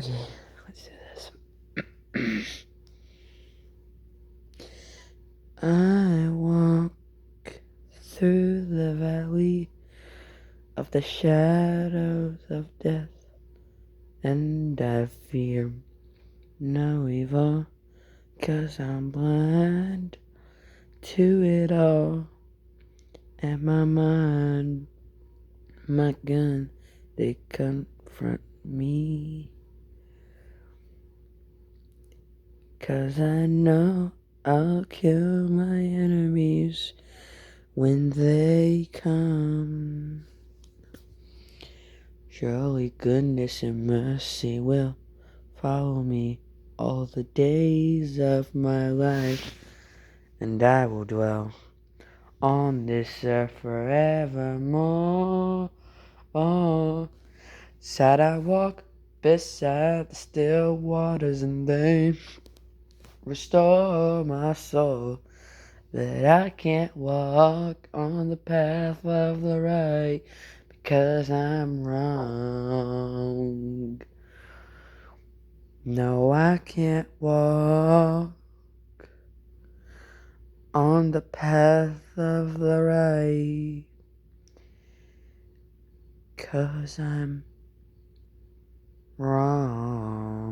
Okay, let's do this. I walk through the valley of the shadows of death, and I fear no evil, 'cause I'm blind to it all. And my mind, my gun, they confront me, 'cause I know I'll kill my enemies when they come. Surely goodness and mercy will follow me all the days of my life, and I will dwell on this earth forevermore. Oh, sad I walk beside the still waters, and they restore my soul. But I can't walk on the path of the right, because I'm wrong. No, I can't walk on the path of the right, 'cause I'm wrong.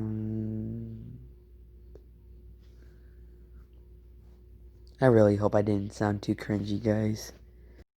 I really hope I didn't sound too cringy, guys.